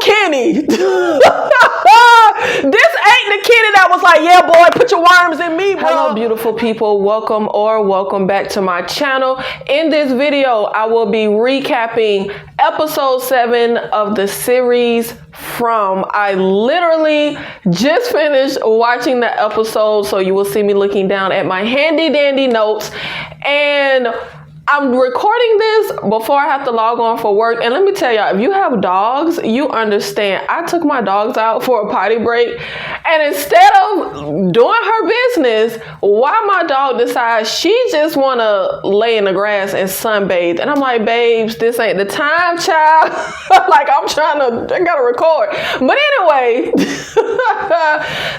Kenny. This ain't the Kenny that was like, yeah, boy, put your worms in me, bro. Hello, beautiful people. Welcome back to my channel. In this video, I will be recapping episode 7 of the series From. I literally just finished watching the episode, so you will see me looking down at my handy dandy notes, and I'm recording this before I have to log on for work. And let me tell y'all, if you have dogs, you understand. I took my dogs out for a potty break, and instead of doing her business, why my dog decides she just want to lay in the grass and sunbathe. And I'm like, babes, this ain't the time, child. Like, I gotta record. But anyway,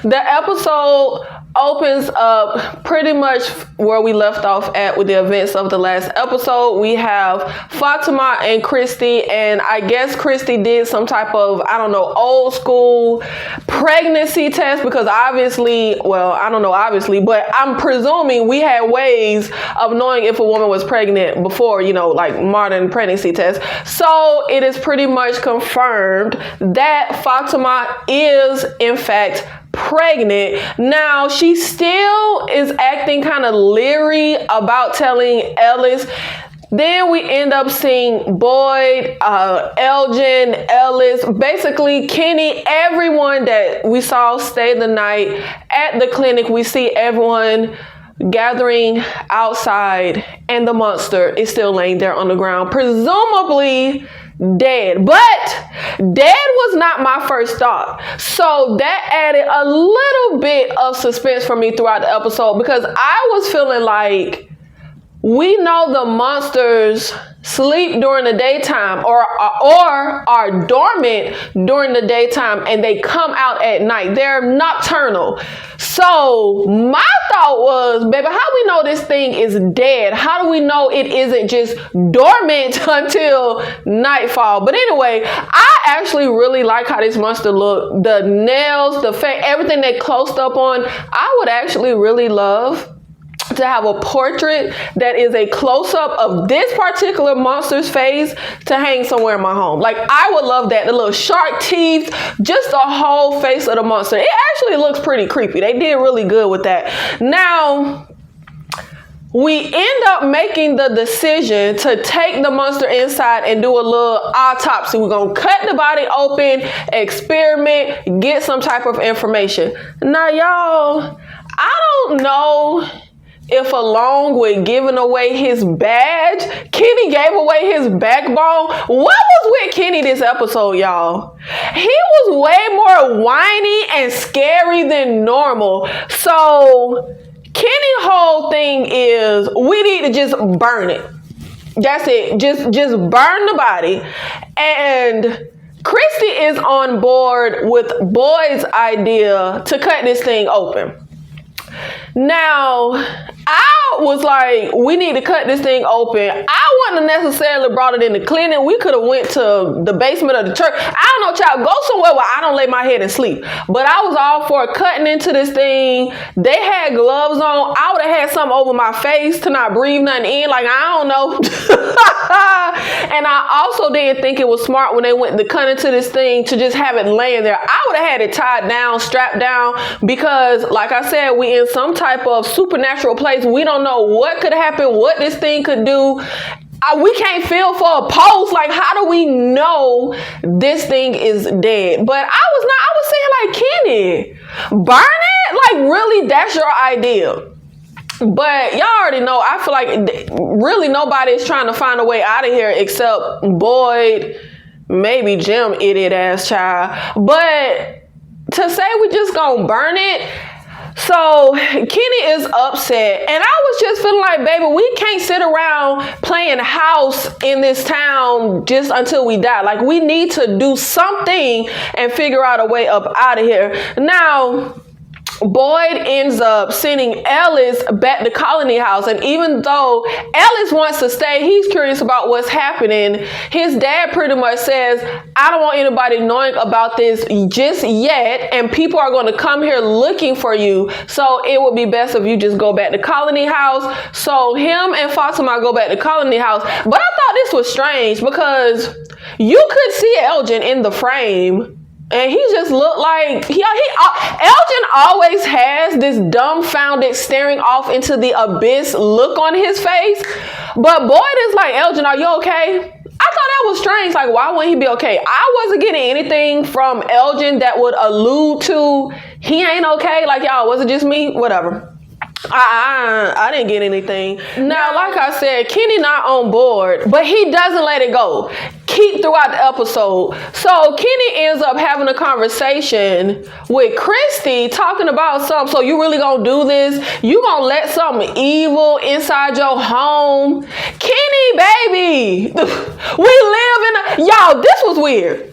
the episode opens up pretty much where we left off at with the events of the last episode. We have Fatima and Christy, and I guess Christy did some type of, I don't know, old school pregnancy test, because obviously, well, I don't know obviously, but I'm presuming we had ways of knowing if a woman was pregnant before, you know, like modern pregnancy tests. So it is pretty much confirmed that Fatima is in fact pregnant. Now, she still is acting kind of leery about telling Ellis. Then we end up seeing Boyd, Elgin, Ellis, basically Kenny, everyone that we saw stay the night at the clinic. We see everyone gathering outside, and the monster is still laying there on the ground, presumably dead. But dead was not my first thought, so that added a little bit of suspense for me throughout the episode, because I was feeling like, we know the monsters sleep during the daytime or are dormant during the daytime, and they come out at night. They're nocturnal. So my thought was, baby, how do we know this thing is dead? How do we know it isn't just dormant until nightfall? But anyway, I actually really like how this monster looked. The nails, the face, everything they closed up on. I would actually really love to have a portrait that is a close-up of this particular monster's face to hang somewhere in my home. Like, I would love that. The little shark teeth, just the whole face of the monster. It actually looks pretty creepy. They did really good with that. Now, we end up making the decision to take the monster inside and do a little autopsy. We're going to cut the body open, experiment, get some type of information. Now, y'all, I don't know if along with giving away his badge, Kenny gave away his backbone. What was with Kenny this episode, y'all? He was way more whiny and scary than normal. So Kenny's whole thing is, we need to just burn it. That's it. Just burn the body. And Christy is on board with Boyd's idea to cut this thing open. Now, I was like, we need to cut this thing open. I wouldn't have necessarily brought it in the clinic. We could have went to the basement of the church. I don't know, child, go somewhere where I don't lay my head and sleep. But I was all for cutting into this thing. They had gloves on. I would have had something over my face to not breathe nothing in. Like, I don't know. And I also didn't think it was smart when they went to cut into this thing to just have it laying there. I would have had it tied down, strapped down, because like I said, we in some type of supernatural place. We don't know what could happen, what this thing could do. We can't feel for a pulse. Like, how do we know this thing is dead? But I was saying, like, Kenny, burn it? Like, really, that's your idea? But y'all already know, I feel like really nobody is trying to find a way out of here except Boyd, maybe Jim, idiot ass child. But to say we just gonna burn it, so Kenny is upset, and I was just feeling like, baby, we can't sit around playing house in this town just until we die. Like, we need to do something and figure out a way up out of here. Now, Boyd ends up sending Ellis back to Colony House, and even though Ellis wants to stay, he's curious about what's happening. His dad pretty much says, I don't want anybody knowing about this just yet, and people are going to come here looking for you, so it would be best if you just go back to Colony House. So him and Fatima go back to Colony House, but I thought this was strange because you could see Elgin in the frame. And he just looked like Elgin always has this dumbfounded, staring off into the abyss look on his face. But Boyd is like, Elgin, are you okay? I thought that was strange. Like, why wouldn't he be okay? I wasn't getting anything from Elgin that would allude to he ain't okay. Like, y'all, was it just me? Whatever. I didn't get anything. Now, like I said, Kenny not on board, but he doesn't let it go. Keep throughout the episode. So Kenny ends up having a conversation with Christy talking about something. So you really gonna do this? You gonna let something evil inside your home? Kenny, baby, we live in a... Y'all, this was weird.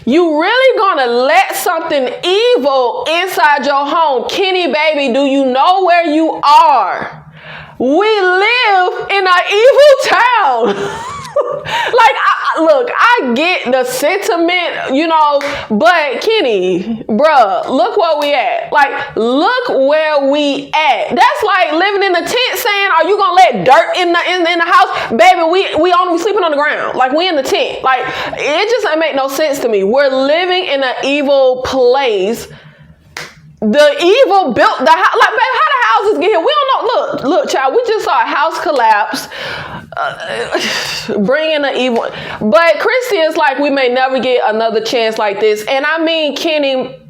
You really gonna let something evil inside your home? Kenny, baby, do you know where you are? We live in an evil town. Like, I get the sentiment, you know, but Kenny, bruh, look where we at. Like, look where we at. That's like living in the tent saying, are you gonna let dirt in the house? Baby, we sleeping on the ground. Like, we in the tent. Like, it just ain't make no sense to me. We're living in an evil place. The evil built the house. Like, baby, how the houses get here? We don't know. Look, child, we just saw a house collapse. Bringing the evil. But Christy is like, we may never get another chance like this. And I mean, Kenny,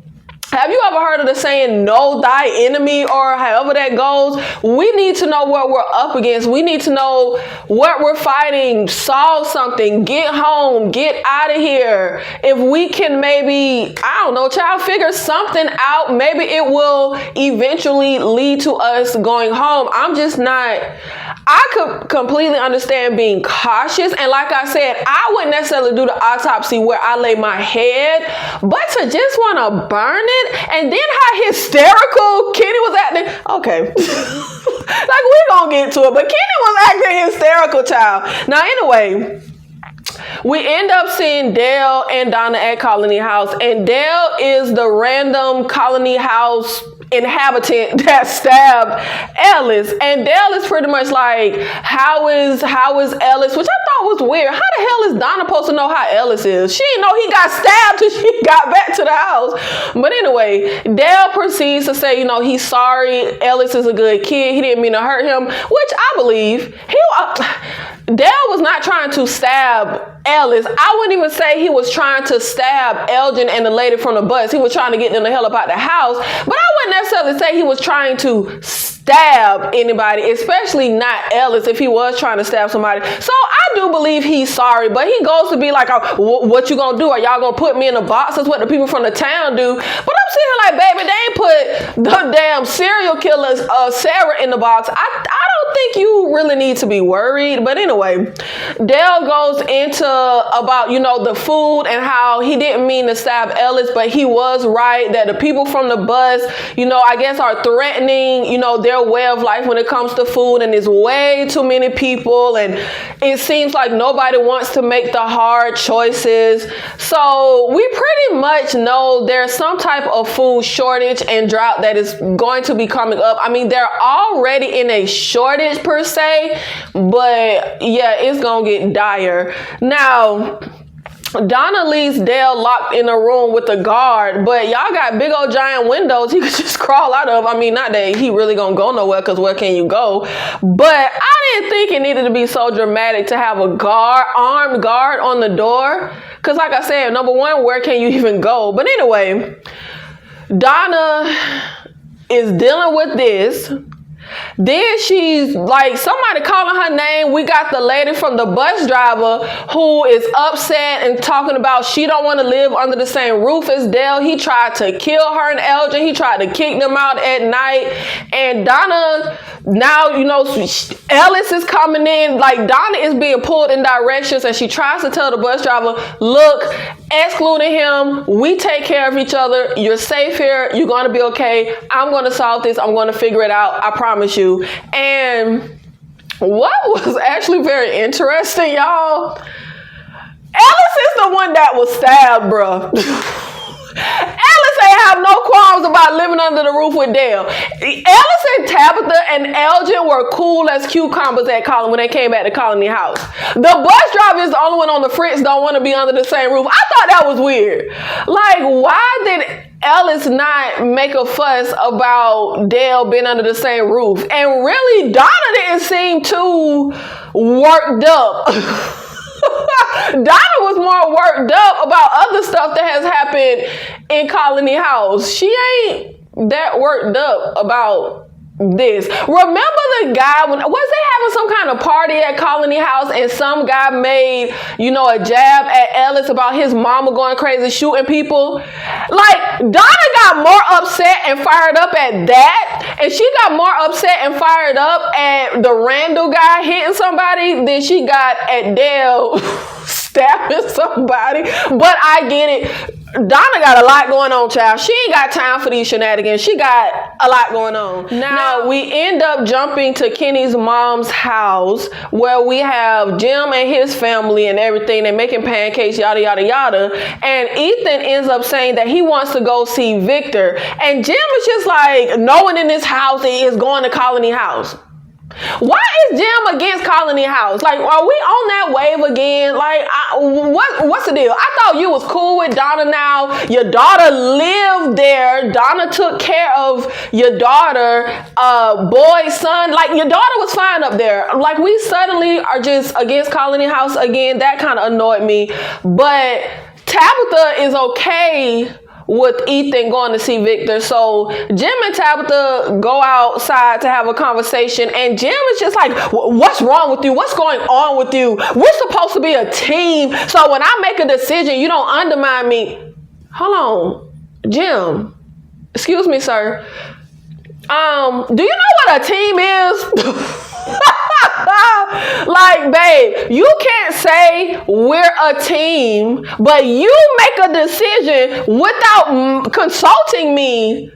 have you ever heard of the saying, know thy enemy, or however that goes? We need to know what we're up against. We need to know what we're fighting, solve something, get home, get out of here. If we can maybe, I don't know, child, figure something out, maybe it will eventually lead to us going home. I'm just not... I could completely understand being cautious. And like I said, I wouldn't necessarily do the autopsy where I lay my head, but to just want to burn it, and then how hysterical Kenny was acting. Okay. Like, we gonna get to it, but Kenny was acting hysterical, child. Now, anyway, we end up seeing Dale and Donna at Colony House, and Dale is the random Colony House inhabitant that stabbed Ellis, and Dale is pretty much like, how is Ellis, which I thought was weird. How the hell is Donna supposed to know how Ellis is? She didn't know he got stabbed till she got back to the house. But anyway, Dale proceeds to say, you know, he's sorry, Ellis is a good kid, he didn't mean to hurt him, which I believe. Dale was not trying to stab Ellis. I wouldn't even say he was trying to stab Elgin and the lady from the bus. He was trying to get them the hell up out the house. But I wouldn't necessarily say he was trying to stab anybody, especially not Ellis if he was trying to stab somebody. So I do believe he's sorry, but he goes to be like, oh, what you gonna do? Are y'all gonna put me in a box? That's what the people from the town do. But I'm sitting like, baby, they ain't put the damn serial killers, Sarah, in the box. I don't think you really need to be worried. But anyway, Dale goes into about, you know, the food and how he didn't mean to stab Ellis, but he was right that the people from the bus, you know, I guess are threatening, you know, their way of life when it comes to food, and there's way too many people, and it seems like nobody wants to make the hard choices. So we pretty much know there's some type of food shortage and drought that is going to be coming up. I mean, they're already in a shortage per se, but yeah, it's gonna get dire. Now, Donna leaves Dale locked in a room with a guard, but y'all got big old giant windows he could just crawl out of. I mean, not that he really gonna go nowhere, because where can you go? But I didn't think it needed to be so dramatic to have a armed guard on the door. Because like I said, number one, where can you even go? But anyway, Donna is dealing with this. Then she's like, somebody calling her name. We got the lady from the bus driver who is upset and talking about she don't want to live under the same roof as Dale. He tried to kill her and Elgin. He tried to kick them out at night. And Donna, now, you know, Ellis is coming in. Like, Donna is being pulled in directions, and she tries to tell the bus driver, look, excluding him, we take care of each other. You're safe here. You're going to be okay. I'm going to solve this. I'm going to figure it out. I promise you. And what was actually very interesting, y'all, Ellis is the one that was stabbed, bruh. Ellis ain't have no qualms about living under the roof with Dale. Ellis and Tabitha and Elgin were cool as cucumbers at Colony when they came back to Colony House. The bus driver is the only one on the Fritz don't want to be under the same roof. I thought that was weird. Like, why did Ellis not make a fuss about Dale being under the same roof? And really, Donna didn't seem too worked up. Donna was more worked up about other stuff that has happened in Colony House. She ain't that worked up about this. Remember the guy, was they having some kind of party at Colony House and some guy made, you know, a jab at Ellis about his mama going crazy shooting people? Like, Donna got more upset and fired up at that, and she got more upset and fired up at the Randall guy hitting somebody than she got at Dale stabbing somebody. But I get it. Donna got a lot going on, child. She ain't got time for these shenanigans. She got a lot going on. Now we end up jumping to Kenny's mom's house where we have Jim and his family and everything. They're making pancakes, yada, yada, yada. And Ethan ends up saying that he wants to go see Victor. And Jim is just like, no one in this house is going to Colony House. Why is Jim against Colony House? Like, are we on that wave again? Like, what's the deal? I thought you was cool with Donna now. Your daughter lived there. Donna took care of your daughter, boy, son. Like, your daughter was fine up there. Like, we suddenly are just against Colony House again. That kind of annoyed me. But Tabitha is okay with Ethan going to see Victor. So Jim and Tabitha go outside to have a conversation, and Jim is just like, what's wrong with you? What's going on with you? We're supposed to be a team. So when I make a decision, you don't undermine me. Hold on, Jim. Excuse me, sir. Do you know what a team is? Like, babe, you can't say we're a team, but you make a decision without consulting me.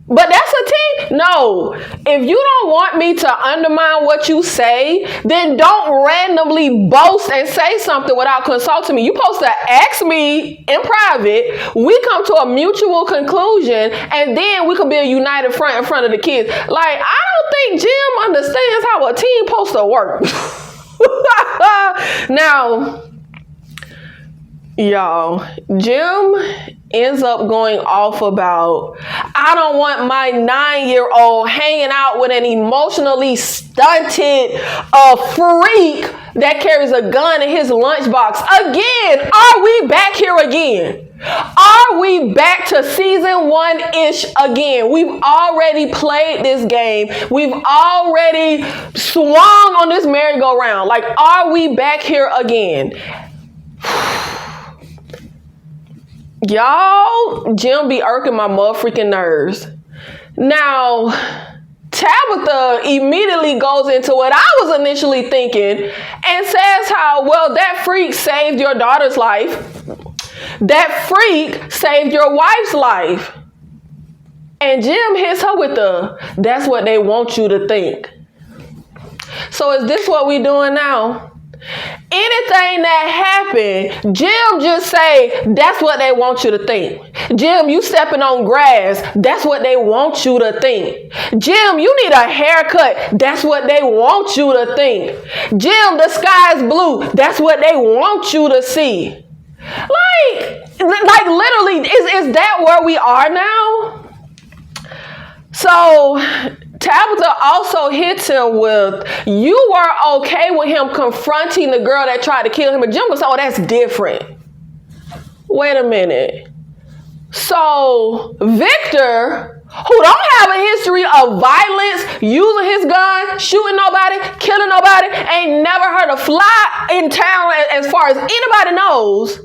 But that's a team? No. If you don't want me to undermine what you say, then don't randomly boast and say something without consulting me. You're supposed to ask me in private. We come to a mutual conclusion, and then we could be a united front in front of the kids. Like, I don't think Jim understands how a team supposed to work. Now, y'all, Jim ends up going off about, I don't want my 9-year-old hanging out with an emotionally stunted freak that carries a gun in his lunchbox. Again, are we back here again? Are we back to season 1-ish again? We've already played this game. We've already swung on this merry-go-round. Like, are we back here again? Y'all, Jim be irking my motherfucking nerves. Now, Tabitha immediately goes into what I was initially thinking and says how, well, that freak saved your daughter's life. That freak saved your wife's life. And Jim hits her with that's what they want you to think. So is this what we doing now? Anything that happened, Jim just say, that's what they want you to think. Jim, you stepping on grass, that's what they want you to think. Jim, you need a haircut, that's what they want you to think. Jim, the sky's blue, that's what they want you to see. Like literally, is that where we are now? So Tabitha also hits him with, you were okay with him confronting the girl that tried to kill him. And Jim was, oh, that's different. Wait a minute. So Victor, who don't have a history of violence, using his gun, shooting nobody, killing nobody, ain't never heard a fly in town as far as anybody knows,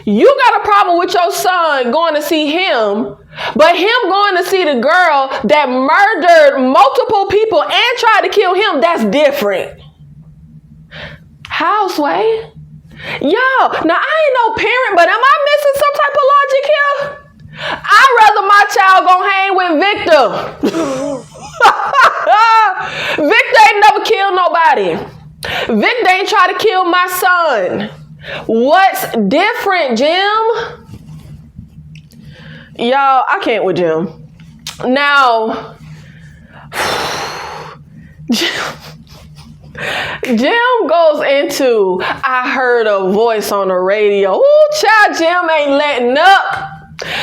you got a problem with your son going to see him, but him going to see the girl that murdered multiple people and tried to kill him, that's different. How, Sway? Yo, now I ain't no parent, but am I missing some type of logic here? I'd rather my child go hang with Victor. Victor ain't never killed nobody. Victor ain't try to kill my son. What's different, Jim? Y'all, I can't with Jim. Now, Jim goes into, I heard a voice on the radio. Ooh, child, Jim ain't letting up.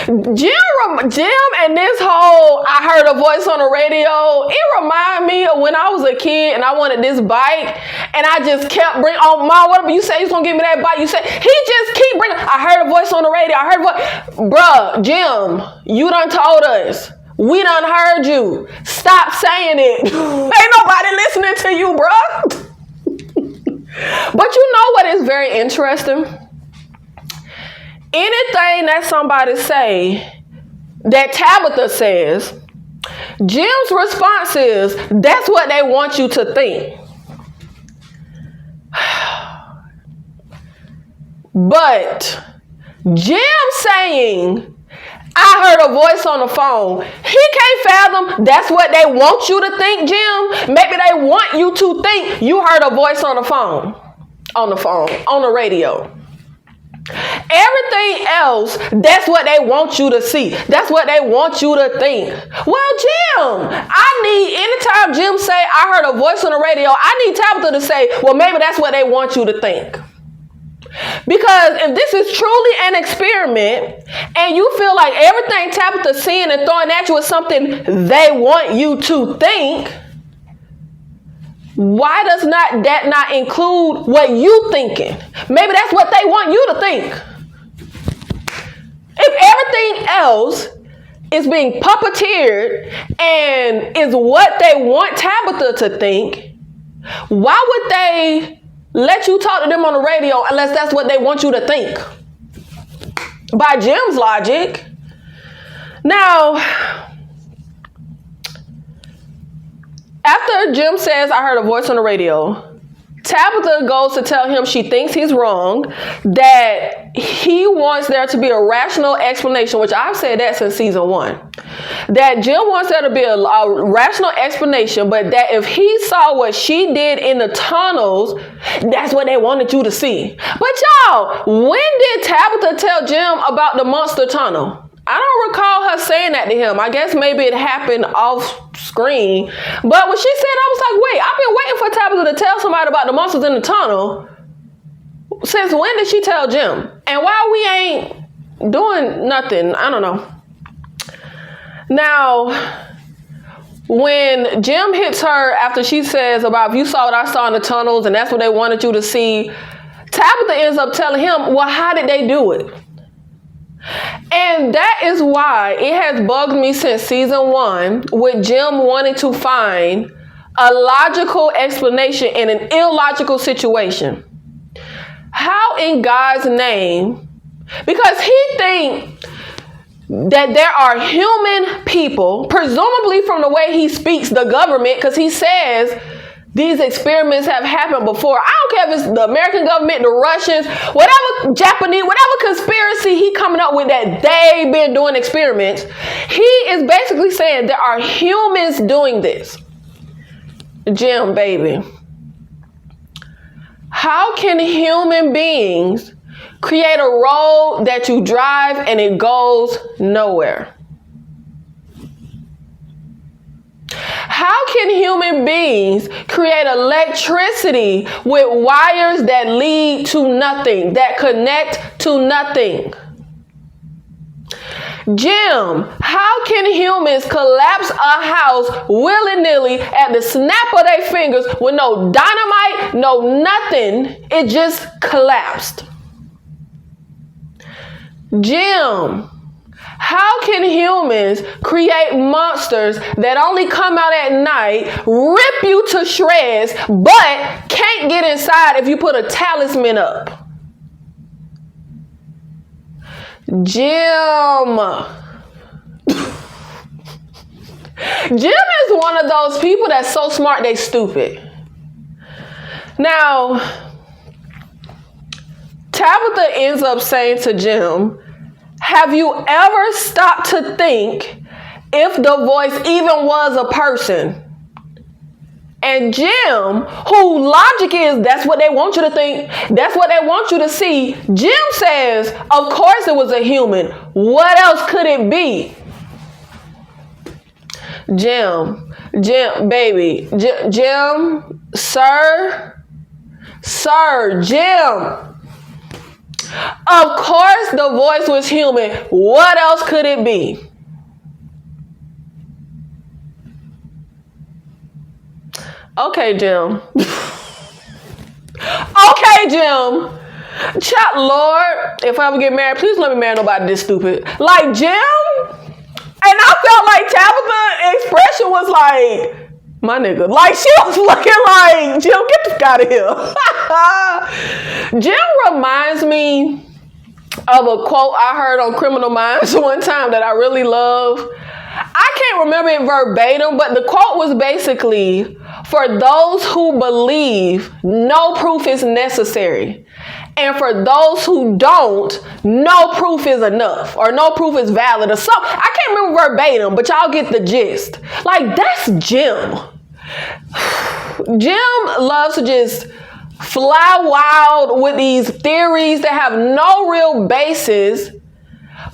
Jim and this whole I heard a voice on the radio, it reminded me of when I was a kid and I wanted this bike and I just kept bringing, oh, Mom, whatever you say, he's going to give me that bike. You say, he just keep bringing, I heard a voice on the radio. I heard a voice. Bruh, Jim, you done told us. We done heard you. Stop saying it. Ain't nobody listening to you, bruh. But you know what is very interesting? Anything that somebody say that Tabitha says, Jim's response is, that's what they want you to think. But Jim saying, I heard a voice on the phone, he can't fathom that's what they want you to think, Jim. Maybe they want you to think you heard a voice on the radio. Everything else, that's what they want you to see. That's what they want you to think. Well, Jim, anytime Jim say, I heard a voice on the radio, I need Tabitha to say, well, maybe that's what they want you to think. Because if this is truly an experiment and you feel like everything Tabitha's seeing and throwing at you is something they want you to think, why does that not include what you thinking? Maybe that's what they want you to think. If everything else is being puppeteered and is what they want Tabitha to think, why would they let you talk to them on the radio unless that's what they want you to think? By Jim's logic. Now, after Jim says, I heard a voice on the radio, Tabitha goes to tell him she thinks he's wrong, that he wants there to be a rational explanation, which I've said that since season 1. That Jim wants there to be a rational explanation, but that if he saw what she did in the tunnels, that's what they wanted you to see. But y'all, when did Tabitha tell Jim about the monster tunnel? I don't recall her saying that to him. I guess maybe it happened off screen. But when she said, I was like, wait, I've been waiting for Tabitha to tell somebody about the monsters in the tunnel. Since when did she tell Jim? And why we ain't doing nothing? I don't know. Now, when Jim hits her after she says about, if you saw what I saw in the tunnels and that's what they wanted you to see, Tabitha ends up telling him, well, how did they do it? And that is why it has bugged me since season 1 with Jim wanting to find a logical explanation in an illogical situation. How in God's name? Because he thinks that there are human people, presumably from the way he speaks the government, because he says these experiments have happened before. I don't care if it's the American government, the Russians, whatever Japanese, whatever conspiracy he coming up with that they've been doing experiments. He is basically saying there are humans doing this. Jim, baby, how can human beings create a road that you drive and it goes nowhere? How can human beings create electricity with wires that lead to nothing, that connect to nothing? Jim, how can humans collapse a house willy-nilly at the snap of their fingers with no dynamite, no nothing? It just collapsed. Jim, How can humans create monsters that only come out at night, rip you to shreds, but can't get inside if you put a talisman up? Jim. Jim is one of those people that's so smart they stupid. Now, Tabitha ends up saying to Jim, have you ever stopped to think if the voice even was a person? And Jim, who logic is, that's what they want you to think, that's what they want you to see. Jim says, of course it was a human. What else could it be? Jim, baby, Jim, sir, Jim. Of course the voice was human. What else could it be? Okay, Jim. Okay, Jim. Chat, Lord, if I ever get married, please let me marry nobody this stupid. Like Jim? And I felt like Tabitha's expression was like, my nigga. Like she was looking like, Jim, get the fuck out of here. Jim reminds me of a quote I heard on Criminal Minds one time that I really love. I can't remember it verbatim, but the quote was basically, for those who believe, no proof is necessary. And for those who don't, no proof is enough or no proof is valid or something. I can't remember verbatim, but y'all get the gist. Like, that's Jim. Jim loves to just fly wild with these theories that have no real basis.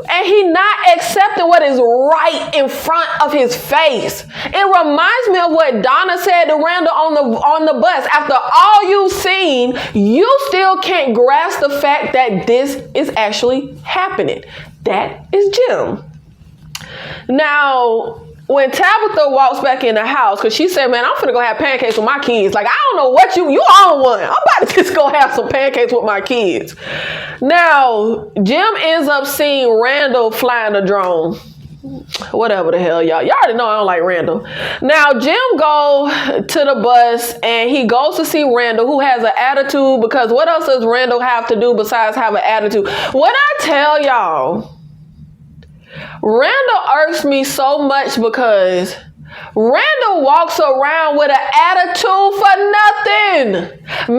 And he not accepting what is right in front of his face. It reminds me of what Donna said to Randall on the bus. After all you've seen, you still can't grasp the fact that this is actually happening. That is Jim. Now, when Tabitha walks back in the house, because she said, man, I'm finna go have pancakes with my kids. Like, I don't know what you on one. I'm about to just go have some pancakes with my kids. Now, Jim ends up seeing Randall flying a drone. Whatever the hell, y'all. Y'all already know I don't like Randall. Now, Jim goes to the bus and he goes to see Randall, who has an attitude, because what else does Randall have to do besides have an attitude? When I tell y'all, Randall irks me so much because Randall walks around with an attitude for nothing,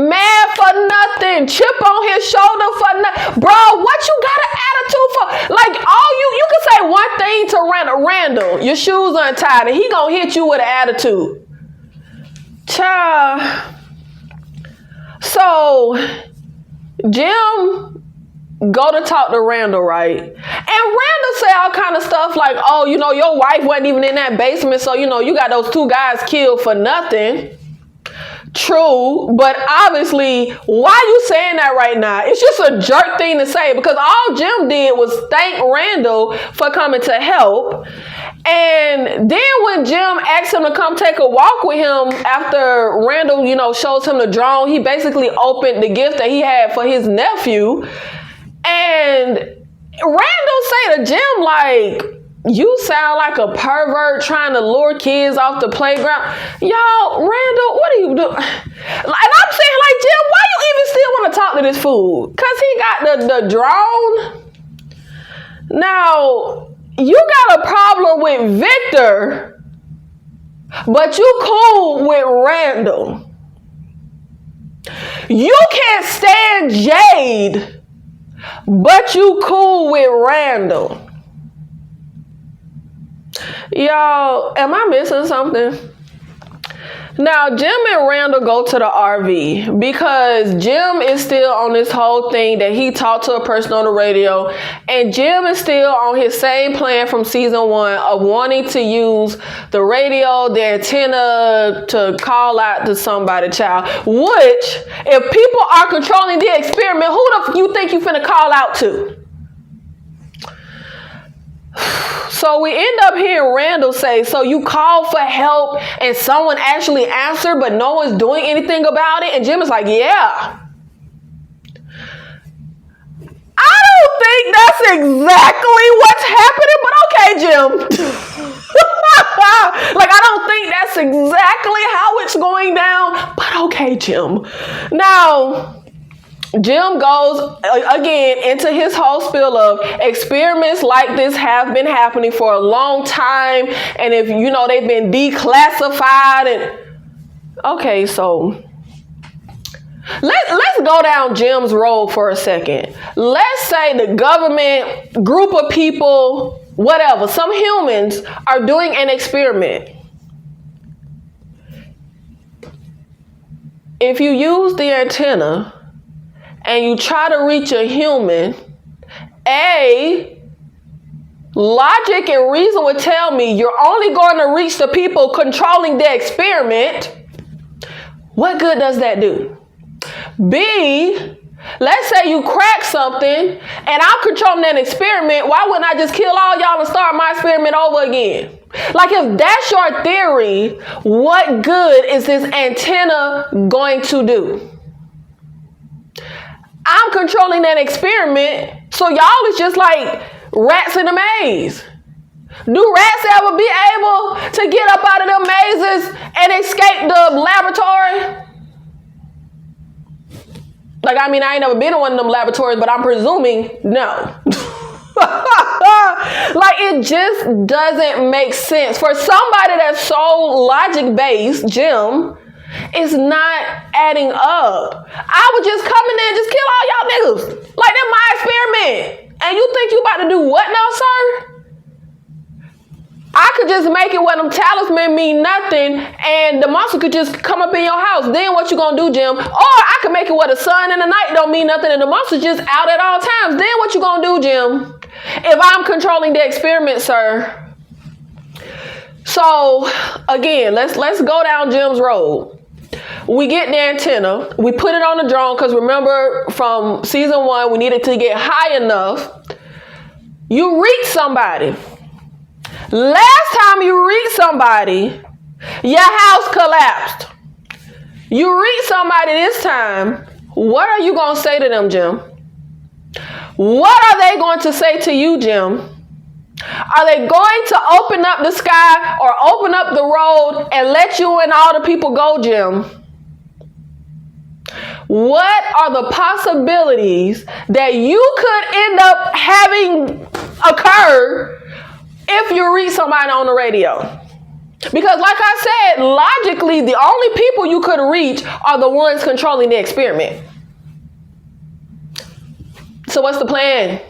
mad for nothing, chip on his shoulder for nothing. Bro, what you got an attitude for? Like, all you can say one thing to Randall, your shoes untied, and he gonna hit you with an attitude. Child. So, Jim go to talk to Randall, right? And Randall say all kind of stuff like, oh, you know, your wife wasn't even in that basement, so, you know, you got those two guys killed for nothing. True, but obviously, why you saying that right now? It's just a jerk thing to say, because all Jim did was thank Randall for coming to help. And then when Jim asked him to come take a walk with him after Randall, you know, shows him the drone, he basically opened the gift that he had for his nephew. And Randall say to Jim, like, you sound like a pervert trying to lure kids off the playground. Y'all, Randall, what are you doing? And I'm saying, like, Jim, why you even still want to talk to this fool? Because he got the drone. Now, you got a problem with Victor, but you cool with Randall. You can't stand Jade, but you cool with Randall. Y'all, am I missing something? Now, Jim and Randall go to the RV because Jim is still on this whole thing that he talked to a person on the radio, and Jim is still on his same plan from season 1 of wanting to use the radio, the antenna to call out to somebody, child. Which, if people are controlling the experiment, who the you think you finna call out to? So we end up hearing Randall say, so you called for help and someone actually answered, but no one's doing anything about it? And Jim is like, yeah. I don't think that's exactly what's happening, but okay, Jim. Like, I don't think that's exactly how it's going down, but okay, Jim. Now, Jim goes again into his whole spiel of experiments like this have been happening for a long time, and if you know they've been declassified. And okay, so let's go down Jim's road for a second. Let's say the government, group of people, whatever, some humans are doing an experiment. If you use the antenna and you try to reach a human, logic and reason would tell me you're only going to reach the people controlling the experiment. What good does that do? B, let's say you crack something and I'm controlling that experiment. Why wouldn't I just kill all y'all and start my experiment over again? Like, if that's your theory, what good is this antenna going to do? I'm controlling that experiment, so y'all is just like rats in a maze. Do rats ever be able to get up out of them mazes and escape the laboratory? Like, I mean, I ain't never been in one of them laboratories, but I'm presuming no. Like, it just doesn't make sense. For somebody that's so logic-based, Jim, it's not adding up. I would just come in there and just kill all y'all niggas. Like, that's my experiment. And you think you about to do what now, sir? I could just make it where them talisman mean nothing and the monster could just come up in your house. Then what you gonna do, Jim? Or I could make it where the sun and the night don't mean nothing and the monster's just out at all times. Then what you gonna do, Jim? If I'm controlling the experiment, sir. So again, let's go down Jim's road. We get the antenna, we put it on the drone, because remember from season 1, we needed to get high enough. You reach somebody. Last time you reached somebody, your house collapsed. You reach somebody this time, what are you going to say to them, Jim? What are they going to say to you, Jim? Are they going to open up the sky or open up the road and let you and all the people go, Jim? What are the possibilities that you could end up having occur if you reach somebody on the radio? Because like I said, logically, the only people you could reach are the ones controlling the experiment. So what's the plan?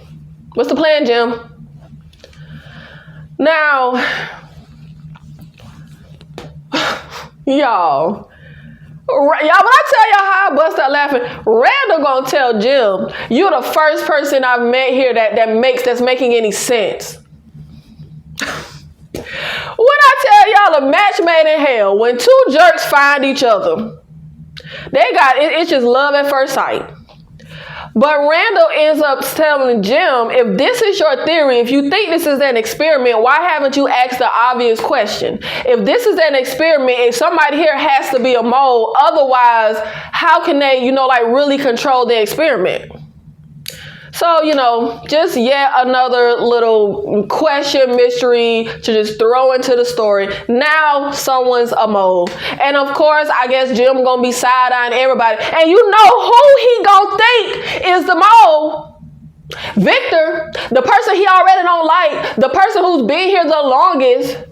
What's the plan, Jim? Now, y'all, when I tell y'all how I bust out laughing, Randall gonna tell Jim, you're the first person I've met here that's making any sense. When I tell y'all a match made in hell, when two jerks find each other, it's just love at first sight. But Randall ends up telling Jim, if this is your theory, if you think this is an experiment, why haven't you asked the obvious question? If this is an experiment, if somebody here has to be a mole, otherwise, how can they, really control the experiment? So, just yet another little question, mystery to just throw into the story. Now someone's a mole. And of course, I guess Jim gonna be side-eyeing everybody. And you know who he gonna think is the mole? Victor, the person he already don't like, the person who's been here the longest.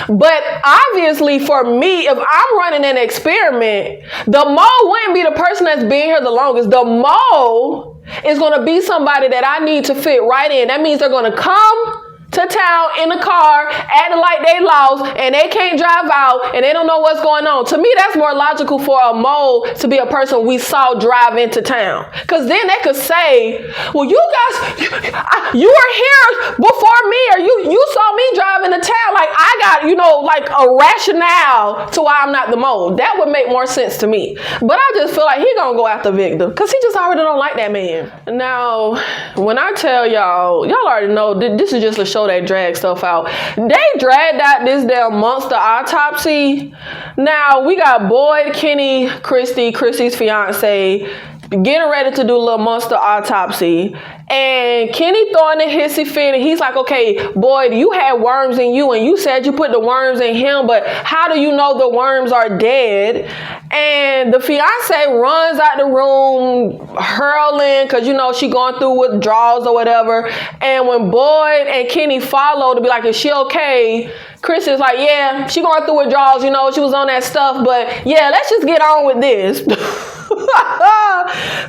But obviously for me, if I'm running an experiment, the mole wouldn't be the person that's been here the longest. The mole is going to be somebody that I need to fit right in. That means they're going to come to town in a car, acting like they lost and they can't drive out and they don't know what's going on. To me, that's more logical for a mole to be a person we saw drive into town. Because then they could say, well, you guys, you were here before me, or you saw me drive into town. Like, I got, like a rationale to why I'm not the mole. That would make more sense to me. But I just feel like he gonna go after Victor because he just already don't like that man. Now, when I tell y'all already know this is just a show that drag stuff out. They dragged out this damn monster autopsy. Now we got Boyd, Kenny, Christy's fiance, getting ready to do a little monster autopsy, and Kenny throwing a hissy fit, and he's like, okay, boy, you had worms in you, and you said you put the worms in him, but how do you know the worms are dead? And the fiance runs out the room hurling, because you know she going through withdrawals or whatever. And when Boyd and Kenny follow to be like, is she okay? Chris is like, yeah, she going through withdrawals, you know, she was on that stuff, but yeah, let's just get on with this.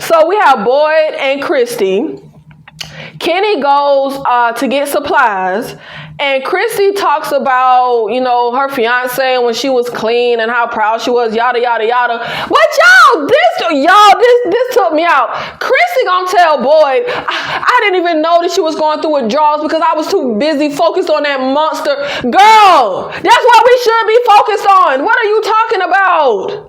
So we have Boyd and Christy. Kenny goes to get supplies, and Christy talks about, you know, her fiance when she was clean and how proud she was, yada yada yada. But this took me out. Christy gonna tell Boyd, I didn't even know that she was going through withdrawals because I was too busy focused on that monster. Girl, that's what we should be focused on. What are you talking about?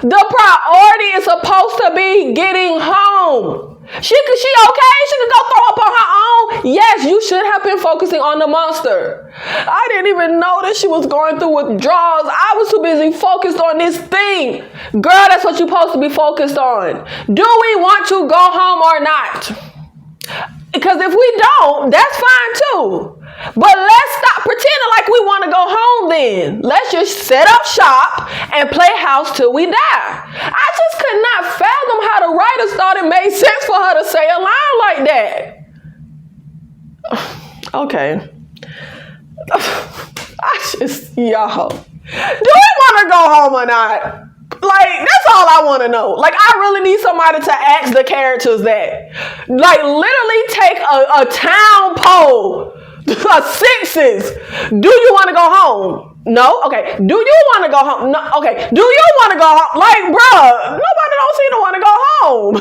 The priority is supposed to be getting home. She okay? She can go throw up on her own? Yes, you should have been focusing on the monster. I didn't even know that she was going through withdrawals. I was too busy focused on this thing. Girl, that's what you're supposed to be focused on. Do we want to go home or not? Because if we don't, that's fine too. But let's stop pretending like we want to go home then. Let's just set up shop and play house till we die. I just could not fathom how the writers thought it made sense for her to say a line like that. Okay. Y'all. Do we want to go home or not? Like, that's all I want to know. Like, I really need somebody to ask the characters that. Like, literally take a town poll. Sixes. Do you want to go home? No? Okay. Do you want to go home? No. Okay. Do you want to go home? Like, bruh, nobody don't seem to want to go home.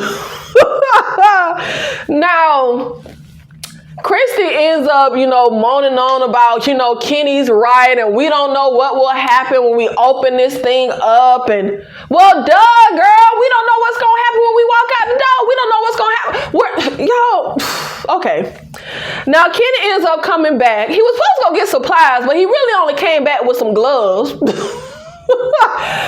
Now, Christy ends up, you know, moaning on about, you know, Kenny's right, and we don't know what will happen when we open this thing up. And, well, duh, girl, we don't know what's going to happen when we walk out the door. We don't know what's going to happen. Okay. Now, Kenny ends up coming back. He was supposed to go get supplies, but he really only came back with some gloves.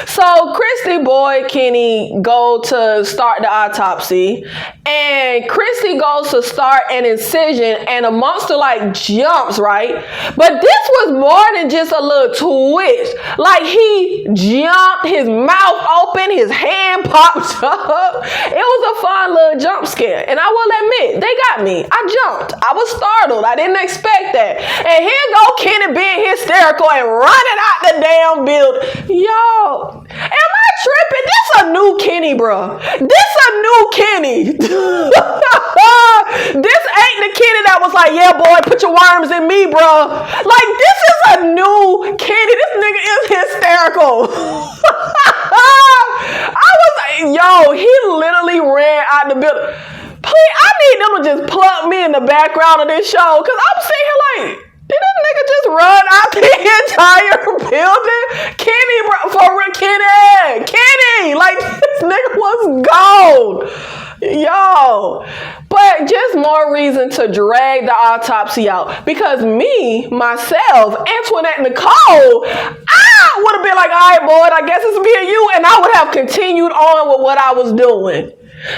So Christy, Boyd, Kenny go to start the autopsy, and Christy goes to start an incision, and a monster like jumps, right? But this was more than just a little twitch. Like, he jumped, his mouth open, his hand popped up. It was a fun little jump scare, and I will admit, they got me. I jumped. I was startled. I didn't expect that. And here go Kenny being hysterical and running out the damn building. Yo, am I tripping? This a new Kenny, bro. This a new Kenny. This ain't the Kenny that was like, yeah, boy, put your worms in me, bro. Like, this is a new Kenny. This nigga is hysterical. I was like, yo, he literally ran out the building. Please, I need them to just plug me in the background of this show, because I'm sitting here like, did this nigga just run out the entire building? Kenny, bro, for real, Kenny, like, this nigga was gone. Yo, but just more reason to drag the autopsy out, because myself, Antoinette Nicole, I would have been like, all right, boy, I guess it's me and you, and I would have continued on with what I was doing.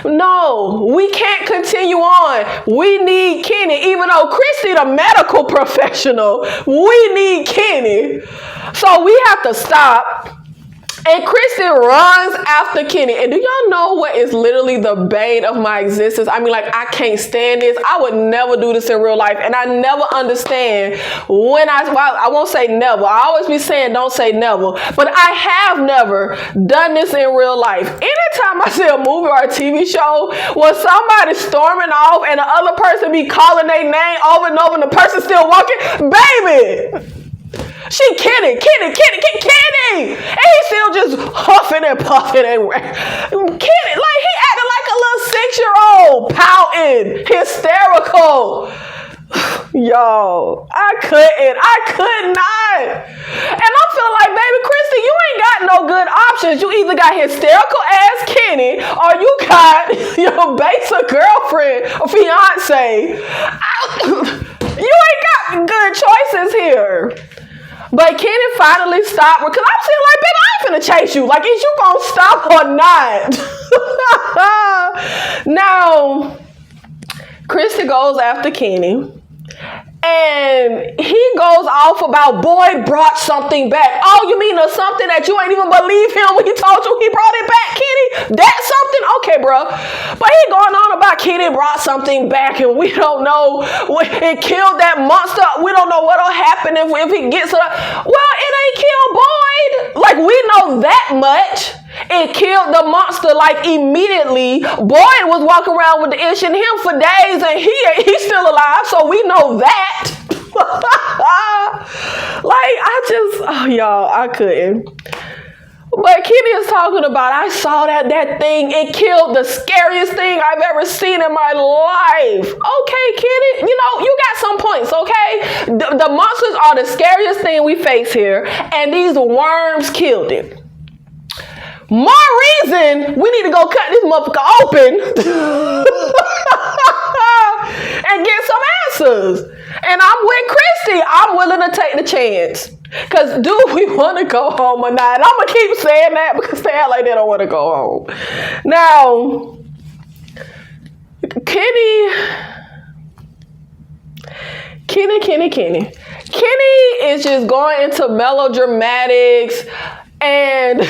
No, we can't continue on. We need Kenny. Even though Christy the medical professional, we need Kenny. So we have to stop. And Christy runs after Kenny. And do y'all know what is literally the bane of my existence? I mean, like, I can't stand this. I would never do this in real life. And I never understand when I won't say never. I always be saying don't say never. But I have never done this in real life. Anytime I see a movie or a TV show where somebody's storming off and the other person be calling their name over and over and the person still walking, baby, she Kenny. And he still just huffing and puffing and Kenny, like, he acting like a little 6-year-old, pouting, hysterical. Yo, I could not. And I'm feeling like, baby Christy, you ain't got no good options. You either got hysterical ass Kenny or you got your basic girlfriend or fiance. You ain't got good choices here. But Kenny finally stopped her because I'm saying, like, baby, I ain't finna chase you. Like, is you gonna stop or not? Now, Christy goes after Kenny. And he goes off about Boyd brought something back. Oh, you mean there's something that you ain't even believe him when he told you he brought it back, Kenny? That's something? Okay, bro. But he going on about Kenny brought something back and we don't know when it killed that monster. We don't know what'll happen if he gets it. Well, it ain't killed Boyd. Like, we know that much. It killed the monster like immediately. Boyd was walking around with the itch in him for days and he's still alive, so we know that. Y'all, I couldn't. But Kenny is talking about, I saw that thing. It killed the scariest thing I've ever seen in my life. Okay, Kenny, you got some points, okay? The monsters are the scariest thing we face here, and these worms killed it. More reason we need to go cut this motherfucker open and get some answers. And I'm with Christy. I'm willing to take the chance. Because do we want to go home or not? And I'm going to keep saying that because they act like they don't want to go home. Now, Kenny is just going into melodramatics and...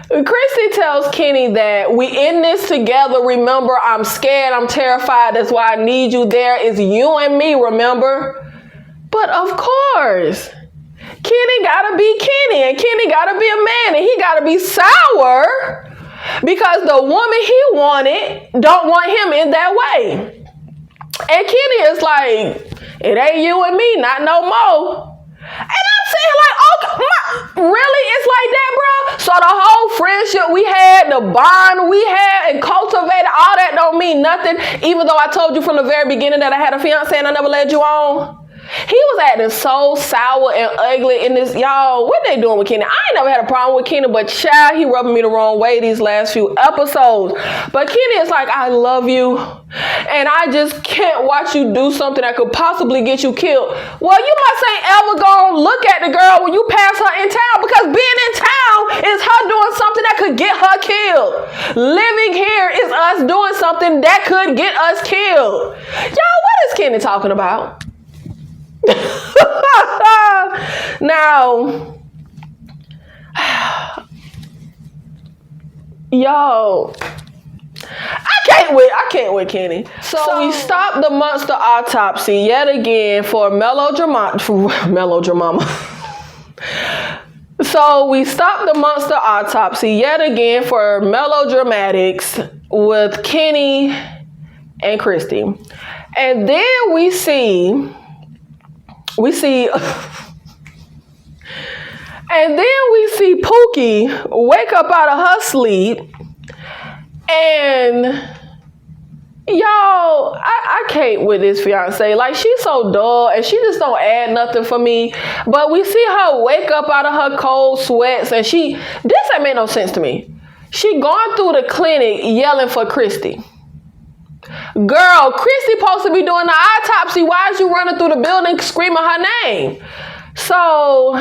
Christy tells Kenny that we in this together. Remember, I'm scared. I'm terrified. That's why I need you there. It's you and me, remember? But of course, Kenny gotta be Kenny and Kenny gotta be a man and he gotta be sour because the woman he wanted don't want him in that way. And Kenny is like, it ain't you and me, not no more. And I'm saying, like, okay, really? It's like that, bro? So the whole friendship we had, the bond we had and cultivated, all that don't mean nothing, even though I told you from the very beginning that I had a fiance and I never led you on? He was acting so sour and ugly in this, y'all, what they doing with Kenny? I ain't never had a problem with Kenny, but child, he rubbing me the wrong way these last few episodes. But Kenny is like, I love you, and I just can't watch you do something that could possibly get you killed. Well, you must ain't ever gonna look at the girl when you pass her in town, because being in town is her doing something that could get her killed. Living here is us doing something that could get us killed. Y'all, what is Kenny talking about? Now, yo, I can't with Kenny. So we stopped the monster autopsy yet again for melodrama. So we stopped the monster autopsy yet again for melodramatics with Kenny and Christy. And then we see Pookie wake up out of her sleep, and y'all, I can't with this fiance. Like, she's so dull and she just don't add nothing for me. But we see her wake up out of her cold sweats, and this ain't made no sense to me. She gone through the clinic yelling for Christy. Girl, Christy supposed to be doing the autopsy. Why is you running through the building screaming her name? So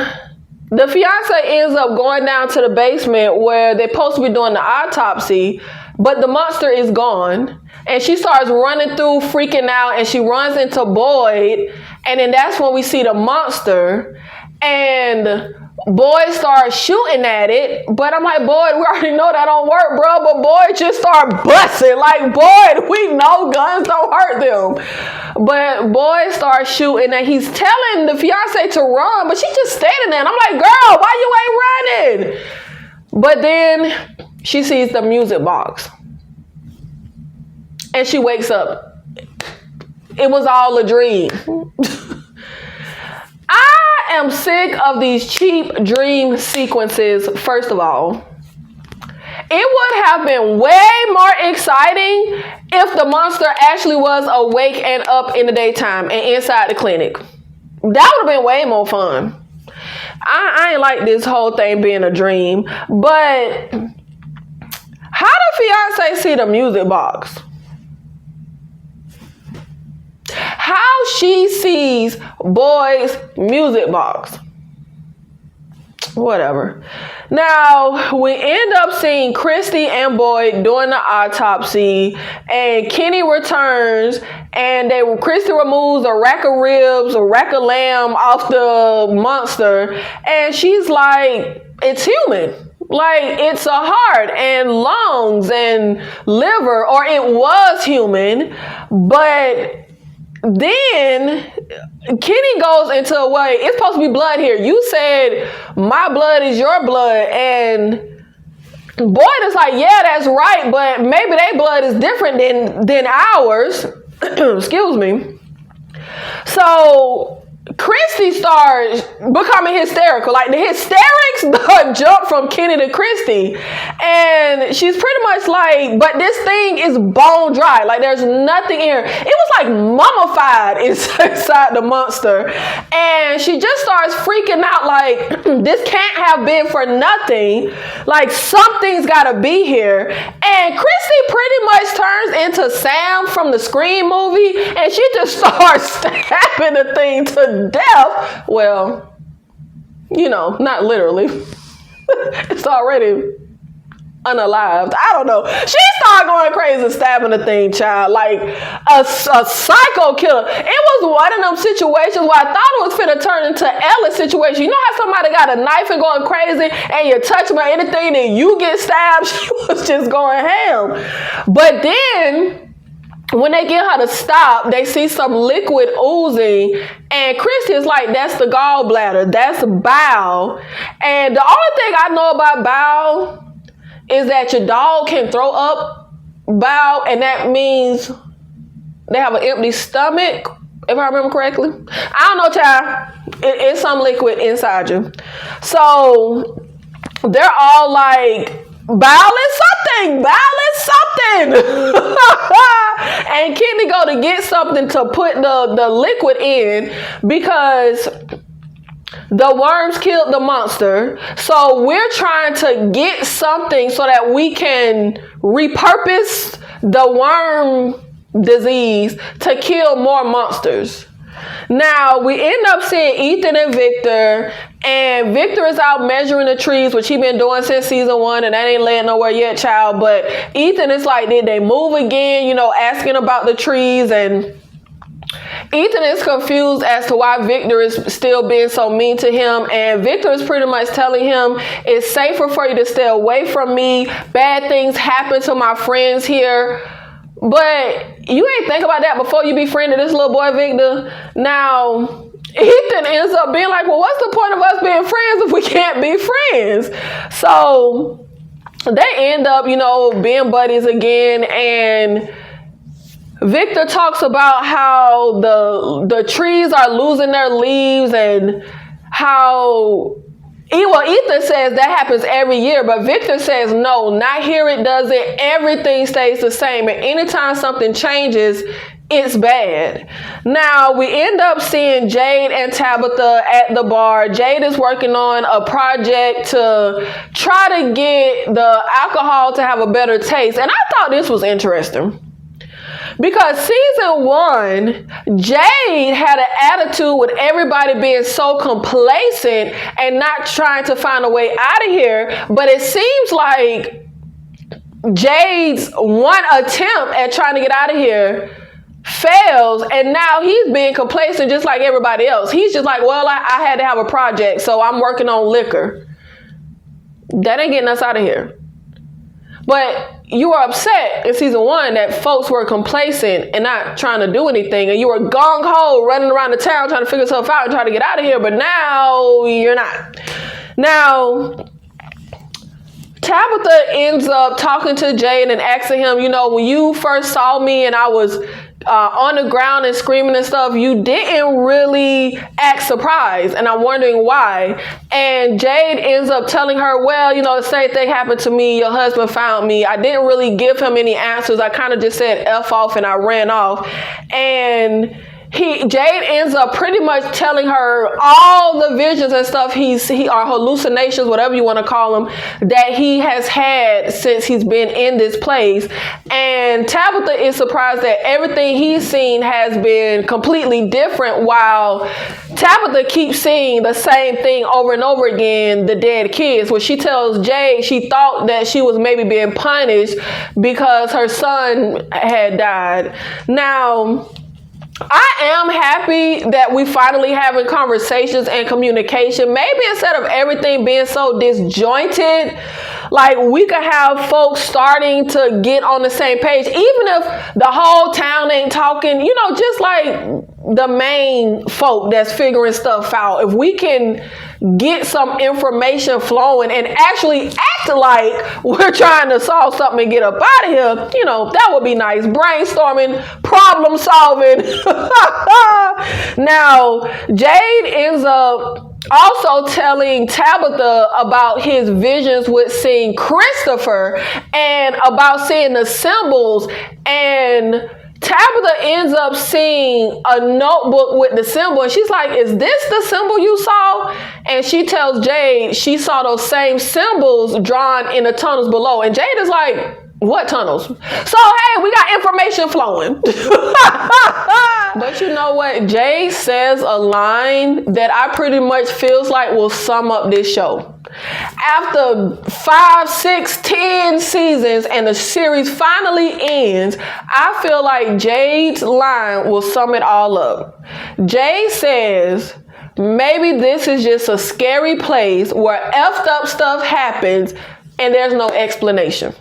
the fiance ends up going down to the basement where they're supposed to be doing the autopsy, but the monster is gone. And she starts running through, freaking out, and she runs into Boyd. And then that's when we see the monster. And Boyd starts shooting at it, but I'm like, Boyd, we already know that don't work, bro. But Boyd just started busting. Like, Boyd, we know guns don't hurt them. But Boyd starts shooting, and he's telling the fiance to run, but she's just standing there. And I'm like, girl, why you ain't running? But then she sees the music box, and she wakes up. It was all a dream. I am sick of these cheap dream sequences, first of all. It would have been way more exciting if the monster actually was awake and up in the daytime and inside the clinic. That would have been way more fun. I ain't like this whole thing being a dream. But how did fiance see the music box? how she sees Boyd's music box. Whatever. Now, we end up seeing Christy and Boyd doing the autopsy, and Kenny returns, and Christy removes a rack of ribs, a rack of lamb off the monster, and she's like, it's human. Like, it's a heart and lungs and liver, or it was human, but then Kenny goes into a way, it's supposed to be blood here. You said my blood is your blood, and Boyd is like, yeah, that's right, but maybe their blood is different than ours. Excuse me. So Christy starts becoming hysterical. Like, the hysterics jump from Kenny to Christy. And she's pretty much like, but this thing is bone dry. Like, there's nothing in here. It was like mummified inside the monster. And she just starts freaking out like, this can't have been for nothing. Like, something's got to be here. And Christy pretty much turns into Sam from the Scream movie. And she just starts stabbing the thing to death. Well, you know, not literally. It's already unalived. I don't know. She started going crazy, stabbing the thing, child, like a psycho killer. It was one of them situations where I thought it was finna turn into Ellis situation. You know how somebody got a knife and going crazy, and you touch them or anything and you get stabbed? She was just going ham. But then when they get her to stop, they see some liquid oozing, and Christy is like, that's the gallbladder, that's bowel. And the only thing I know about bowel is that your dog can throw up bowel, and that means they have an empty stomach, if I remember correctly. I don't know, child. It's some liquid inside you. So they're all like, bowel is something. And Kenny go to get something to put the liquid in because the worms killed the monster. So we're trying to get something so that we can repurpose the worm disease to kill more monsters. Now, we end up seeing Ethan and Victor, and Victor is out measuring the trees, which he's been doing since season 1, and that ain't led nowhere yet, child. But Ethan is like, did they move again? You know, asking about the trees, and Ethan is confused as to why Victor is still being so mean to him, and Victor is pretty much telling him, it's safer for you to stay away from me. Bad things happen to my friends here. But you ain't think about that before you befriended this little boy, Victor. Now, Ethan ends up being like, well, what's the point of us being friends if we can't be friends? So they end up, you know, being buddies again. And Victor talks about how the trees are losing their leaves and how... Well, Ethan says that happens every year, but Victor says, no, not here it doesn't. Everything stays the same. And anytime something changes, it's bad. Now, we end up seeing Jade and Tabitha at the bar. Jade is working on a project to try to get the alcohol to have a better taste. And I thought this was interesting. Because season 1, Jade had an attitude with everybody being so complacent and not trying to find a way out of here. But it seems like Jade's one attempt at trying to get out of here fails, and now he's being complacent just like everybody else. He's just like, well, I had to have a project, so I'm working on liquor. That ain't getting us out of here. But you were upset in season 1 that folks were complacent and not trying to do anything, and you were gung-ho running around the town trying to figure stuff out and trying to get out of here, but now you're not. Now, Tabitha ends up talking to Jade and asking him, you know, when you first saw me and I was on the ground and screaming and stuff, you didn't really act surprised, and I'm wondering why. And Jade ends up telling her, well, you know, the same thing happened to me. Your husband found me. I didn't really give him any answers. I kind of just said F off and I ran off. And Jade ends up pretty much telling her all the visions and stuff or hallucinations, whatever you want to call them, that he has had since he's been in this place. And Tabitha is surprised that everything he's seen has been completely different, while Tabitha keeps seeing the same thing over and over again, the dead kids. When she tells Jade she thought that she was maybe being punished because her son had died. Now, I am happy that we finally having conversations and communication. Maybe instead of everything being so disjointed, like we could have folks starting to get on the same page, even if the whole town ain't talking, just like the main folk that's figuring stuff out. If we can get some information flowing and actually act like we're trying to solve something and get up out of here, that would be nice. Brainstorming, problem solving. Now, Jade ends up also telling Tabitha about his visions with seeing Christopher and about seeing the symbols, and Tabitha ends up seeing a notebook with the symbol, and she's like, is this the symbol you saw? And she tells Jade she saw those same symbols drawn in the tunnels below. And Jade is like, what tunnels? So, hey, we got information flowing. But you know what? Jade says a line that I pretty much feels like will sum up this show. After 5, 6, 10 seasons and the series finally ends, I feel like Jade's line will sum it all up. Jade says, maybe this is just a scary place where effed up stuff happens and there's no explanation.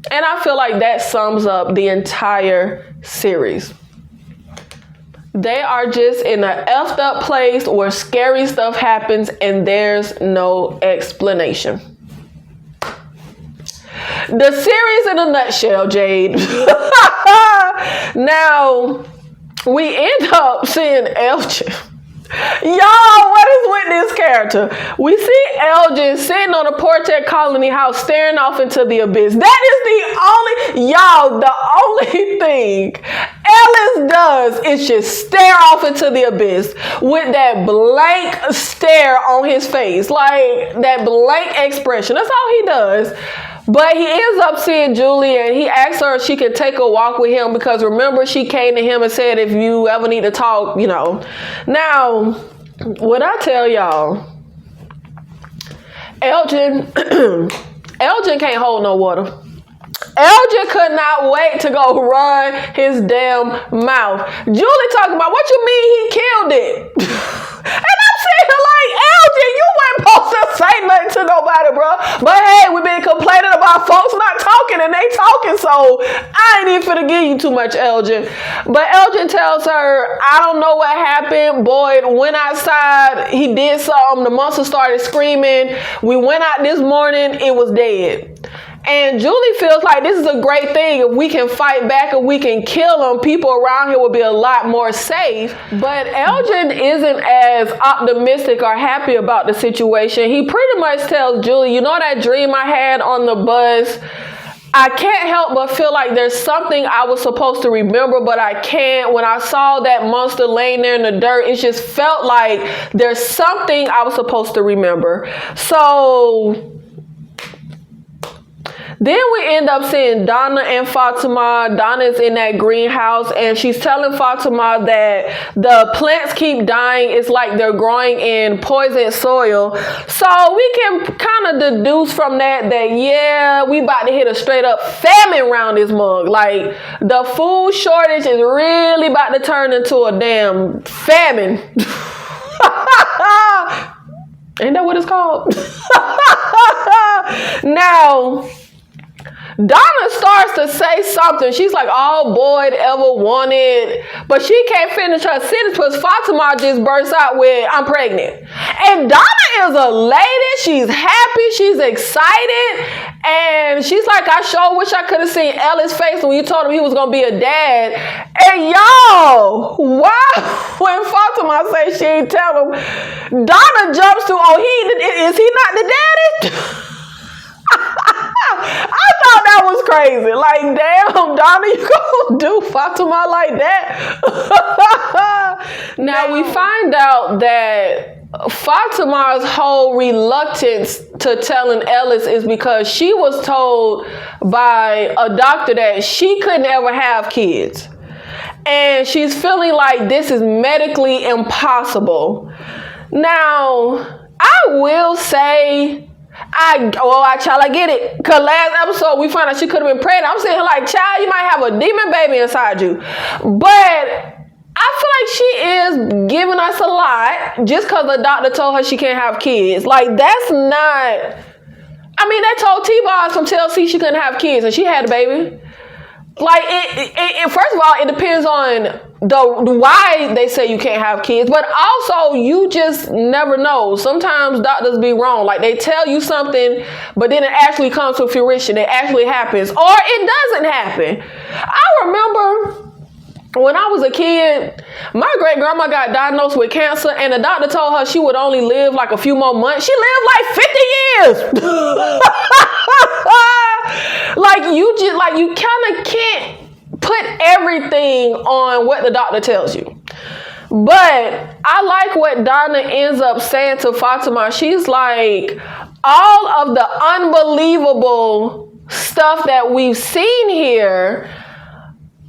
And I feel like that sums up the entire series. They are just in an effed up place where scary stuff happens and there's no explanation. The series in a nutshell, Jade. Now, we end up seeing Elgin. Y'all, what is with this character? We see Elgin sitting on the porch at Colony House staring off into the abyss. That is the only thing Ellis does is just stare off into the abyss with that blank stare on his face. Like that blank expression. That's all he does. But he ends up seeing Julie and he asks her if she could take a walk with him because remember she came to him and said if you ever need to talk, Now, what I tell y'all, Elgin can't hold no water. Elgin could not wait to go run his damn mouth. Julie talking about, what you mean he killed it? And I'm sitting here like, Elgin, you weren't supposed to say nothing to nobody, bro. But hey, we've been complaining about folks not talking and they talking, so I ain't even finna give you too much, Elgin. But Elgin tells her, I don't know what happened. Boyd went outside. He did something. The monster started screaming. We went out this morning. It was dead. And Julie feels like this is a great thing. If we can fight back and we can kill them, people around here will be a lot more safe. But Elgin isn't as optimistic or happy about the situation. He pretty much tells Julie, you know that dream I had on the bus? I can't help but feel like there's something I was supposed to remember, but I can't. When I saw that monster laying there in the dirt, it just felt like there's something I was supposed to remember. So then we end up seeing Donna and Fatima. Donna's in that greenhouse and she's telling Fatima that the plants keep dying. It's like they're growing in poisoned soil. So we can kind of deduce from that yeah, we about to hit a straight up famine around this mug. Like the food shortage is really about to turn into a damn famine. Ain't that what it's called? Now, Donna starts to say something. She's like, all Boyd ever wanted. But she can't finish her sentence because Fatima just bursts out with, I'm pregnant. And Donna is a lady. She's happy. She's excited. And she's like, I sure wish I could have seen Ellis' face when you told him he was going to be a dad. And y'all, why when Fatima says she ain't tell him, Donna jumps to, is he not the daddy? I thought that was crazy. Like, damn, Donna, you gonna do Fatima like that? Now we find out that Fatima's whole reluctance to telling Ellis is because she was told by a doctor that she couldn't ever have kids. And she's feeling like this is medically impossible. Now, I will say, I get it. Cause last episode we found out she could have been pregnant. I'm sitting here like, child, you might have a demon baby inside you. But I feel like she is giving us a lot just because the doctor told her she can't have kids. Like, that's not... I mean, they told T-Boz from TLC she couldn't have kids and she had a baby. Like, it first of all, it depends on the why they say you can't have kids, but also you just never know. Sometimes doctors be wrong. Like, they tell you something, but then it actually comes to fruition. It actually happens, or it doesn't happen. I remember when I was a kid, my great grandma got diagnosed with cancer, and the doctor told her she would only live like a few more months. She lived like 50 years. Like, you kind of can't put everything on what the doctor tells you. But I like what Donna ends up saying to Fatima. She's like, all of the unbelievable stuff that we've seen here,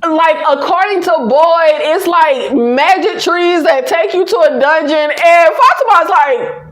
like, according to Boyd, it's like magic trees that take you to a dungeon, and Fatima's like,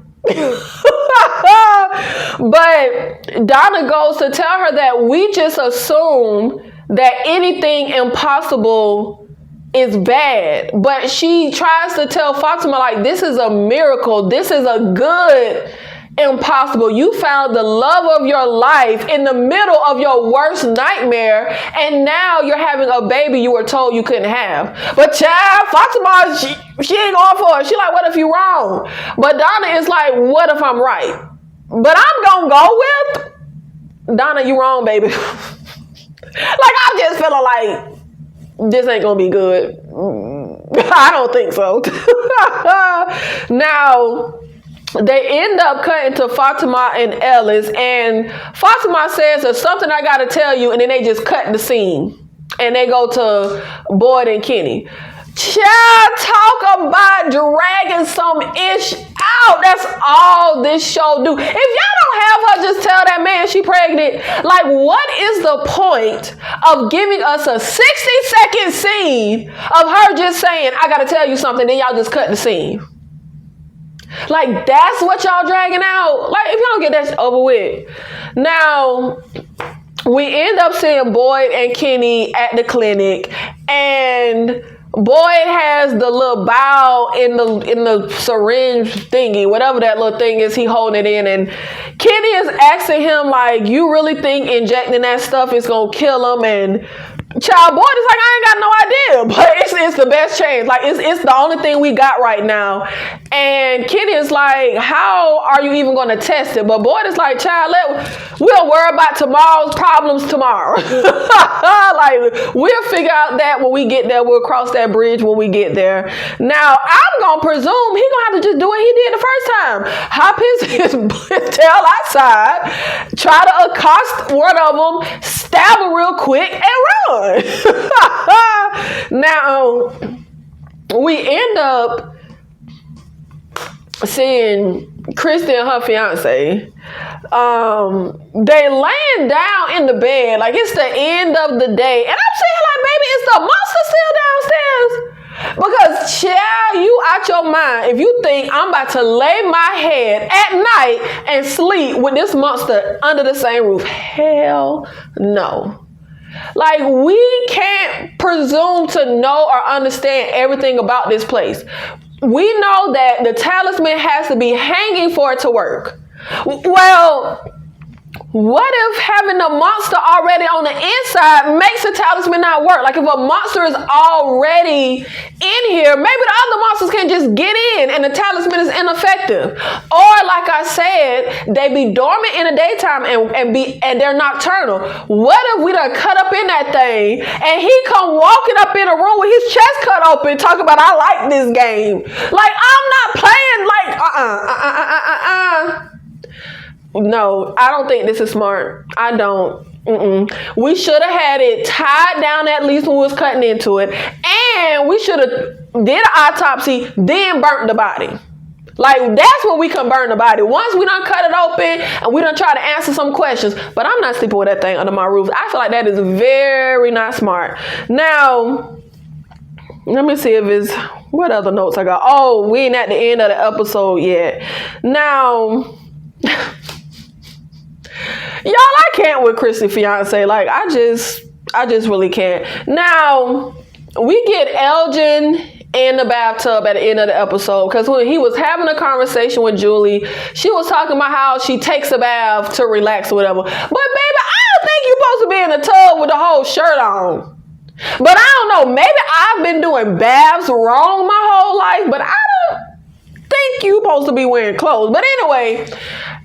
but Donna goes to tell her that we just assume that anything impossible is bad. But she tries to tell Fatima, like, this is a miracle. This is a good impossible. You found the love of your life in the middle of your worst nightmare, and now you're having a baby you were told you couldn't have. But child, Fatima, she ain't going for it. She like, what if you wrong? But Donna is like, what if I'm right? But I'm gonna go with Donna, you wrong, baby. Like, I'm just feeling like this ain't gonna be good. I don't think so. Now, they end up cutting to Fatima and Ellis, and Fatima says, there's something I gotta tell you, and then they just cut the scene. And they go to Boyd and Kenny. Child, talk about dragging some ish out. That's all this show do. If y'all don't have her just tell that man she pregnant, like, what is the point of giving us a 60-second scene of her just saying, I gotta tell you something, then y'all just cut the scene? Like, that's what y'all dragging out? Like, if y'all don't get that over with. Now, we end up seeing Boyd and Kenny at the clinic, and Boyd has the little vial in the syringe thingy, whatever that little thing is, he holding it in, and Kenny is asking him, like, you really think injecting that stuff is gonna kill him? And child, Boyd is like, I ain't got no idea, but it's the best change. Like, it's the only thing we got right now. And Kenny is like, how are you even going to test it? But Boyd is like, child, we'll worry about tomorrow's problems tomorrow. Like, we'll figure out that when we get there. We'll cross that bridge when we get there. Now, I'm going to presume he's going to have to just do what he did the first time. Hop his tail outside, try to accost one of them, stab him real quick, and run. Now, we end up seeing Christy and her fiance. They laying down in the bed, like it's the end of the day, and I'm saying, like, baby, is the monster still downstairs? Because, child, you out your mind if you think I'm about to lay my head at night and sleep with this monster under the same roof. Hell no. Like, we can't presume to know or understand everything about this place. We know that the talisman has to be hanging for it to work. Well, what if having the monster already on the inside makes the talisman not work? Like, if a monster is already in here, maybe the other monsters can just get in and the talisman is ineffective. Or, like I said, they be dormant in the daytime and they're nocturnal. What if we done cut up in that thing and he come walking up in a room with his chest cut open talking about, I like this game. Like, I'm not playing like, No, I don't think this is smart. I don't. We should have had it tied down at least when we was cutting into it. And we should have did an autopsy, then burnt the body. Like, that's when we can burn the body. Once we done cut it open and we done try to answer some questions. But I'm not sleeping with that thing under my roof. I feel like that is very not smart. Now, let me see if it's, what other notes I got? Oh, we ain't at the end of the episode yet. Now, y'all, I can't with Christy fiance. Like, I just really can't. Now, we get Elgin in the bathtub at the end of the episode, because when he was having a conversation with Julie, she was talking about how she takes a bath to relax or whatever. But baby, I don't think you're supposed to be in the tub with the whole shirt on. But I don't know, maybe I've been doing baths wrong my whole life, but I don't think you're supposed to be wearing clothes. But anyway,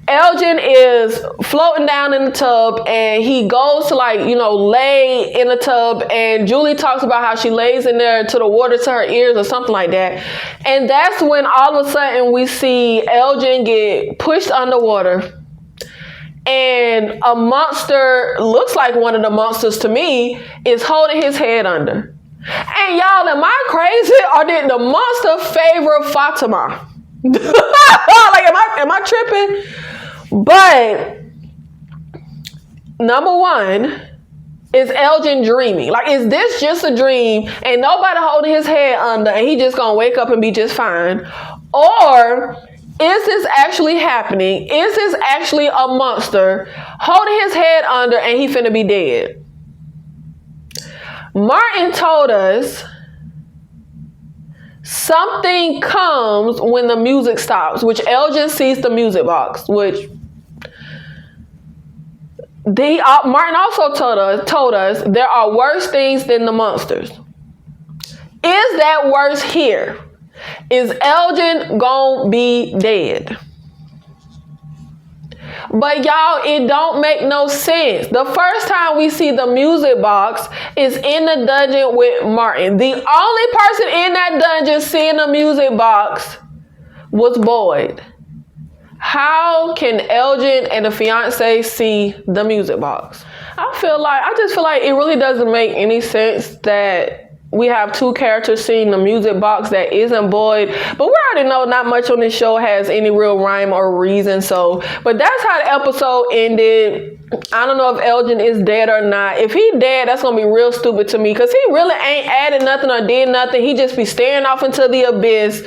Elgin is floating down in the tub, and he goes to, like, you know, lay in the tub, and Julie talks about how she lays in there to the water to her ears or something like that. And that's when all of a sudden we see Elgin get pushed underwater, and a monster, looks like one of the monsters to me, is holding his head under. And y'all, am I crazy, or did the monster favor Fatima? Like, am I tripping? But number one, is Elgin dreaming? Like, is this just a dream and nobody holding his head under and he just gonna wake up and be just fine? Or is this actually happening? Is this actually a monster holding his head under and he finna be dead? Martin told us something comes when the music stops, which Elgin sees the music box, which Martin also told us there are worse things than the monsters. Is that worse here? Is Elgin gonna be dead? But y'all, it don't make no sense. The first time we see the music box is in the dungeon with Martin. The only person in that dungeon seeing the music box was Boyd. How can Elgin and the fiance see the music box? I just feel like it really doesn't make any sense that we have two characters seeing the music box that isn't Boyd. But we already know not much on this show has any real rhyme or reason. But that's how the episode ended. I don't know if Elgin is dead or not. If he dead, that's going to be real stupid to me, because he really ain't added nothing or did nothing. He just be staring off into the abyss.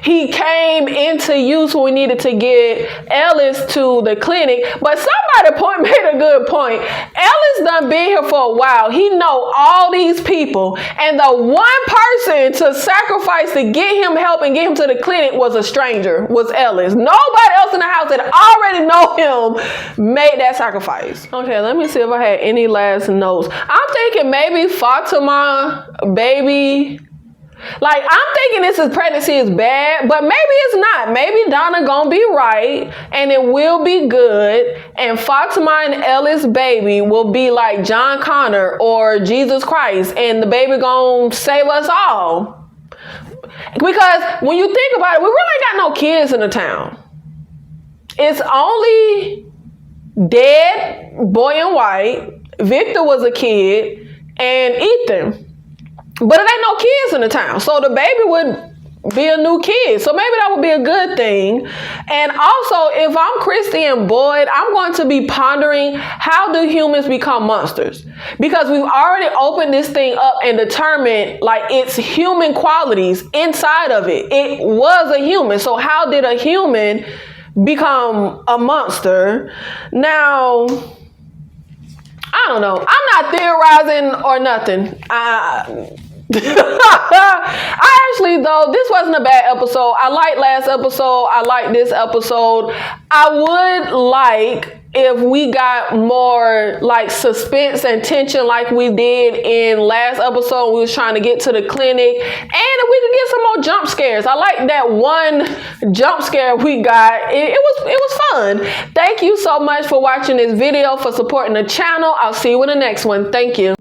He came into use when we needed to get Ellis to the clinic. But somebody made a good point. Ellis done been here for a while. He know all these people. And the one person to sacrifice to get him help and get him to the clinic was a stranger, was Ellis. Nobody else in the house that already know him made that sacrifice. Okay, let me see if I had any last notes. I'm thinking maybe Fatima, baby. Like, I'm thinking this pregnancy is bad, but maybe it's not. Maybe Donna gonna be right, and it will be good, and Fatima and Ellis' baby will be like John Connor or Jesus Christ, and the baby gonna save us all. Because when you think about it, we really got no kids in the town. It's only Dead, Boy in White, Victor was a kid, and Ethan. But it ain't no kids in the town. So the baby would be a new kid. So maybe that would be a good thing. And also, if I'm Christy and Boyd, I'm going to be pondering, how do humans become monsters? Because we've already opened this thing up and determined, like, its human qualities inside of it. It was a human. So how did a human become a monster? Now, I don't know. I'm not theorizing or nothing. I actually, though, this wasn't a bad episode. I liked last episode. I like this episode. I would like if we got more like suspense and tension like we did in last episode. We was trying to get to the clinic, and if we could get some more jump scares. I like that one jump scare we got. It was fun. Thank you so much for watching this video, for supporting the channel. I'll see you in the next one. Thank you.